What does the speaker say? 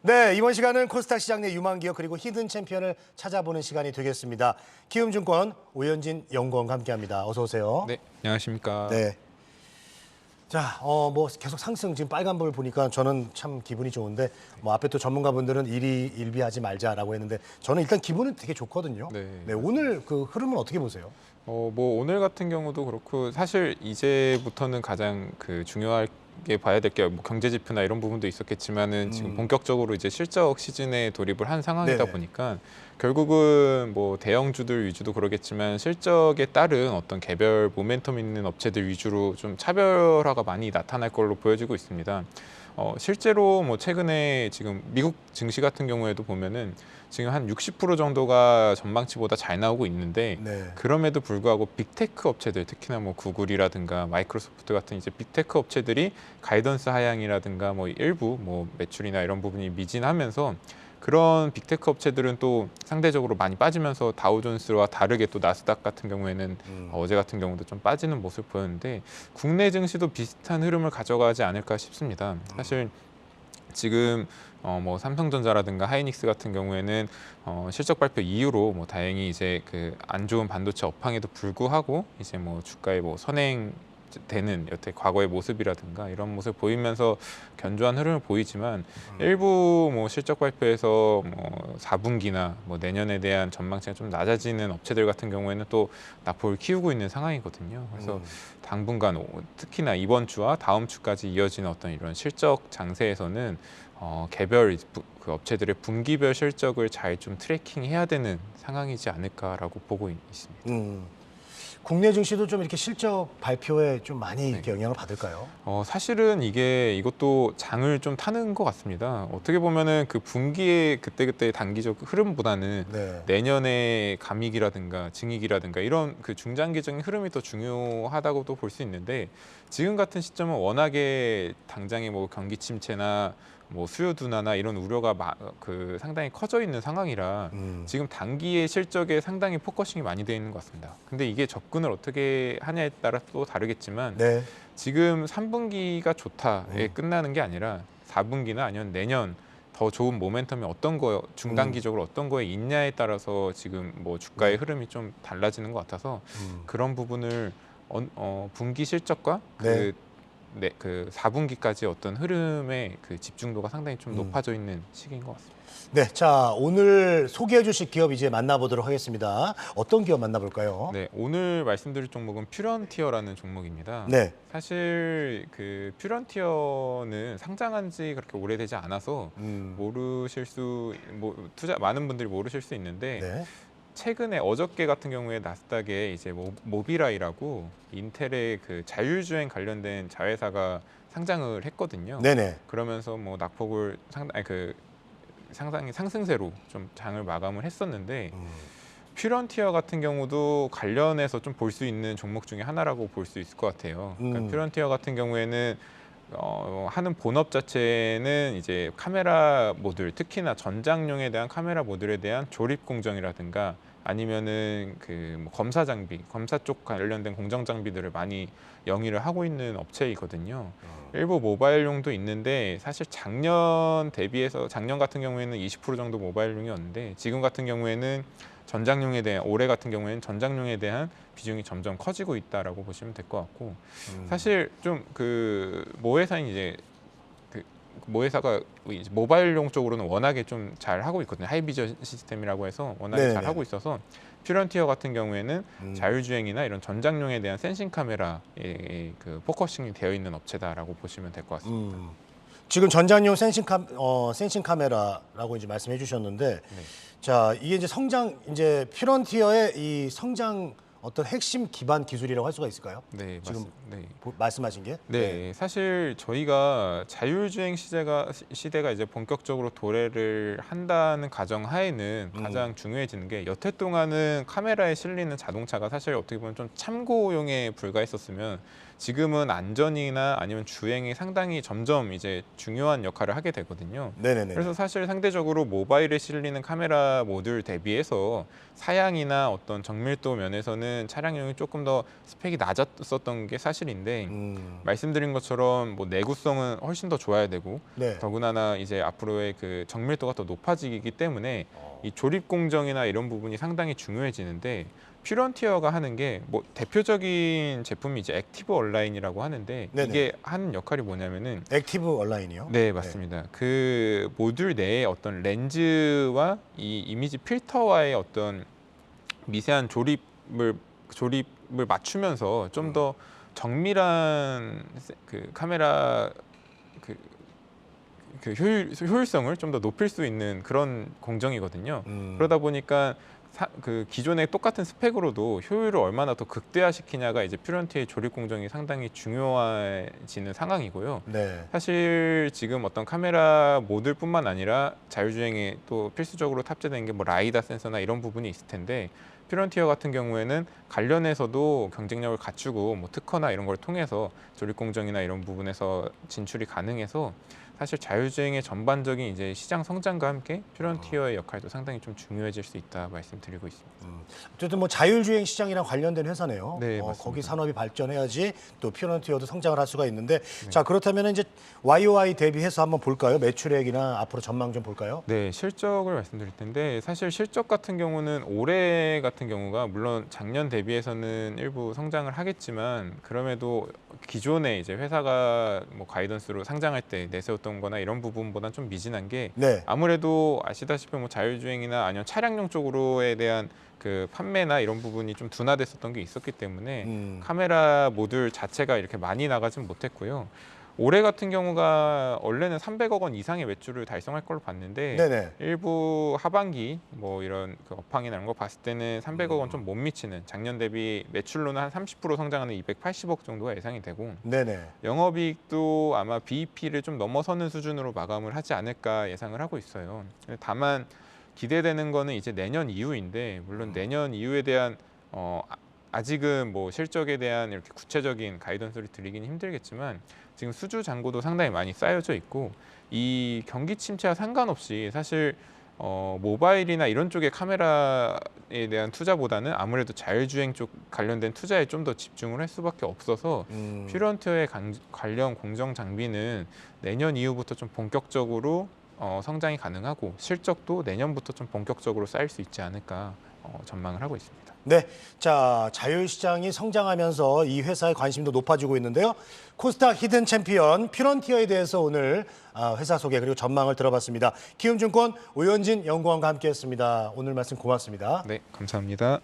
네, 이번 시간은 코스닥 시장 내 유망 기업 그리고 히든 챔피언을 찾아보는 시간이 되겠습니다. 키움증권 오현진 연구원과 함께합니다. 어서 오세요. 네, 안녕하십니까. 네. 자, 뭐 계속 상승 지금 빨간불 보니까 저는 참 기분이 좋은데 뭐 앞에 또 전문가분들은 일희일비하지 말자라고 했는데 저는 일단 기분은 되게 좋거든요. 네. 네, 오늘 그 흐름은 어떻게 보세요? 뭐 오늘 같은 경우도 그렇고 사실 이제부터는 가장 중요하게 봐야 될 게 뭐 경제 지표나 이런 부분도 있었겠지만은 지금 본격적으로 이제 실적 시즌에 돌입을 한 상황이다 네네. 보니까 결국은 뭐 대형주들 위주도 그러겠지만 실적에 따른 어떤 개별 모멘텀 있는 업체들 위주로 좀 차별화가 많이 나타날 걸로 보여지고 있습니다. 실제로 뭐 최근에 지금 미국 증시 같은 경우에도 보면은 지금 한 60% 정도가 전망치보다 잘 나오고 있는데 네. 그럼에도 불구하고 빅테크 업체들 특히나 뭐 구글이라든가 마이크로소프트 같은 이제 빅테크 업체들이 가이던스 하향이라든가 뭐 일부 뭐 매출이나 이런 부분이 미진하면서 그런 빅테크 업체들은 또 상대적으로 많이 빠지면서 다우존스와 다르게 또 나스닥 같은 경우에는 어제 같은 경우도 좀 빠지는 모습을 보였는데 국내 증시도 비슷한 흐름을 가져가지 않을까 싶습니다. 사실 지금 뭐 삼성전자라든가 하이닉스 같은 경우에는 실적 발표 이후로 뭐 다행히 이제 그 안 좋은 반도체 업황에도 불구하고 이제 뭐 주가에 뭐 선행되는 여태 과거의 모습이라든가 이런 모습 보이면서 견조한 흐름을 보이지만 일부 뭐 실적 발표에서 뭐 4분기나 뭐 내년에 대한 전망치가 좀 낮아지는 업체들 같은 경우에는 또 낙폭을 키우고 있는 상황이거든요. 그래서 당분간 특히나 이번 주와 다음 주까지 이어지는 어떤 이런 실적 장세에서는 개별 그 업체들의 분기별 실적을 잘 좀 트래킹해야 되는 상황이지 않을까라고 보고 있습니다. 국내 증시도 좀 이렇게 실적 발표에 좀 많이 이렇게 네. 영향을 받을까요? 사실은 이것도 장을 좀 타는 것 같습니다. 어떻게 보면은 그 분기의 그때그때 단기적 흐름보다는 네. 내년의 감익이라든가 증익이라든가 이런 그 중장기적인 흐름이 더 중요하다고도 볼 수 있는데 지금 같은 시점은 워낙에 당장의 뭐 경기 침체나 뭐 수요 둔화나 이런 우려가 그 상당히 커져 있는 상황이라 지금 단기의 실적에 상당히 포커싱이 많이 되어 있는 것 같습니다. 근데 이게 접근을 어떻게 하냐에 따라 또 다르겠지만 네. 지금 3분기가 좋다에 끝나는 게 아니라 4분기나 아니면 내년 더 좋은 모멘텀이 어떤 거 중단기적으로 어떤 거에 있냐에 따라서 지금 뭐 주가의 흐름이 좀 달라지는 것 같아서 그런 부분을 분기 실적과 네. 그 4분기까지 어떤 흐름의 그 집중도가 상당히 좀 높아져 있는 시기인 것 같습니다. 네, 자 오늘 소개해 주실 기업 이제 만나보도록 하겠습니다. 어떤 기업 만나볼까요? 네, 오늘 말씀드릴 종목은 퓨런티어라는 종목입니다. 네. 사실 그 퓨런티어는 상장한 지 그렇게 오래되지 않아서 많은 분들이 모르실 수 있는데 네. 최근에 어저께 같은 경우에 나스닥에 이제 모비라이라고 인텔의 그 자율주행 관련된 자회사가 상장을 했거든요. 네네. 그러면서 뭐 낙폭을 상당히 상승세로 좀 장을 마감을 했었는데 퓨런티어 같은 경우도 관련해서 좀 볼 수 있는 종목 중에 하나라고 볼 수 있을 것 같아요. 그러니까 퓨런티어 같은 경우에는 하는 본업 자체는 이제 카메라 모듈, 특히나 전장용에 대한 카메라 모듈에 대한 조립 공정이라든가 아니면은 뭐 검사 장비, 검사 쪽 관련된 공정 장비들을 많이 영위를 하고 있는 업체이거든요. 일부 모바일용도 있는데 사실 작년 대비해서 작년 같은 경우에는 20% 정도 모바일용이었는데 지금 같은 경우에는 올해 같은 경우에는 전장용에 대한 비중이 점점 커지고 있다라고 보시면 될 것 같고 사실 좀 모 회사는 이제 모 회사가 이제 모바일용 쪽으로는 워낙에 좀 잘 하고 있거든요. 하이비전 시스템이라고 해서 워낙에 네네. 잘 하고 있어서 퓨런티어 같은 경우에는 자율주행이나 이런 전장용에 대한 센싱 카메라에 그 포커싱이 되어 있는 업체다라고 보시면 될 것 같습니다. 지금 전장용 센싱 카메라라고 이제 말씀해 주셨는데 자, 이게 이제 퓨런티어의 이 성장 어떤 핵심 기반 기술이라고 할 수가 있을까요? 네, 지금 맞습니다. 네. 말씀하신 게? 네, 사실 저희가 자율주행 시대가 이제 본격적으로 도래를 한다는 가정하에는 가장 중요해지는 게 여태 동안은 카메라에 실리는 자동차가 사실 어떻게 보면 좀 참고용에 불과했었으면 지금은 안전이나 아니면 주행이 상당히 점점 이제 중요한 역할을 하게 되거든요. 네네네. 그래서 사실 상대적으로 모바일에 실리는 카메라 모듈 대비해서 사양이나 어떤 정밀도 면에서는 차량용이 조금 더 스펙이 낮았었던 게 사실인데 말씀드린 것처럼 뭐 내구성은 훨씬 더 좋아야 되고 네. 더군다나 이제 앞으로의 그 정밀도가 더 높아지기 때문에 이 조립 공정이나 이런 부분이 상당히 중요해지는데 퓨런티어가 하는 게 뭐 대표적인 제품이 이제 액티브 얼라인이라고 하는데 네네. 이게 하는 역할이 뭐냐면은 액티브 얼라인이요? 네, 맞습니다. 그 모듈 내에 어떤 렌즈와 이 이미지 필터와의 어떤 미세한 조립을 맞추면서 좀 더 정밀한 그 카메라 그, 그 효율성을 좀 더 높일 수 있는 그런 공정이거든요. 그러다 보니까 그 기존의 똑같은 스펙으로도 효율을 얼마나 더 극대화시키냐가 이제 퓨런티의 조립 공정이 상당히 중요해지는 상황이고요. 네. 사실 지금 어떤 카메라 모듈뿐만 아니라 자율주행에 또 필수적으로 탑재된 게 뭐 라이다 센서나 이런 부분이 있을 텐데 퓨런티어 같은 경우에는 관련해서도 경쟁력을 갖추고 뭐 특허나 이런 걸 통해서 조립 공정이나 이런 부분에서 진출이 가능해서 사실 자율주행의 전반적인 이제 시장 성장과 함께 퓨런티어의 역할도 상당히 좀 중요해질 수 있다 말씀드리고 있습니다. 어쨌든 뭐 자율주행 시장이랑 관련된 회사네요. 네, 맞습니다. 거기 산업이 발전해야지 또 퓨런티어도 성장을 할 수가 있는데 자 그렇다면 이제 YOY 대비해서 한번 볼까요? 매출액이나 앞으로 전망 좀 볼까요? 네, 실적을 말씀드릴 텐데 사실 실적 같은 경우는 올해 같은 경우가 물론 작년 대비해서는 일부 성장을 하겠지만 그럼에도 기존에 이제 회사가 뭐 가이던스로 상장할 때 내세웠던 거나 이런 부분보다는 좀 미진한 게 네. 아무래도 아시다시피 뭐 자율주행이나 아니면 차량용 쪽으로에 대한 그 판매나 이런 부분이 좀 둔화됐었던 게 있었기 때문에 카메라 모듈 자체가 이렇게 많이 나가진 못했고요. 올해 같은 경우가 원래는 300억 원 이상의 매출을 달성할 걸로 봤는데 네네. 일부 하반기 뭐 이런 그 업황이나 이런 거 봤을 때는 300억 원 좀 못 미치는 작년 대비 매출로는 한 30% 성장하는 280억 정도가 예상이 되고 네네. 영업이익도 아마 BEP를 좀 넘어서는 수준으로 마감을 하지 않을까 예상을 하고 있어요. 다만 기대되는 거는 이제 내년 이후인데 물론 내년 이후에 대한 아직은 뭐 실적에 대한 이렇게 구체적인 가이던스를 드리긴 힘들겠지만 지금 수주 잔고도 상당히 많이 쌓여져 있고 이 경기 침체와 상관없이 사실 모바일이나 이런 쪽의 카메라에 대한 투자보다는 아무래도 자율주행 쪽 관련된 투자에 좀 더 집중을 할 수밖에 없어서 퓨런티어의 관련 공정 장비는 내년 이후부터 좀 본격적으로 성장이 가능하고 실적도 내년부터 좀 본격적으로 쌓일 수 있지 않을까 전망을 하고 있습니다. 네, 자 자율시장이 성장하면서 이 회사의 관심도 높아지고 있는데요. 코스닥 히든 챔피언 퓨런티어에 대해서 오늘 회사 소개 그리고 전망을 들어봤습니다. 키움증권 오현진 연구원과 함께했습니다. 오늘 말씀 고맙습니다. 네, 감사합니다.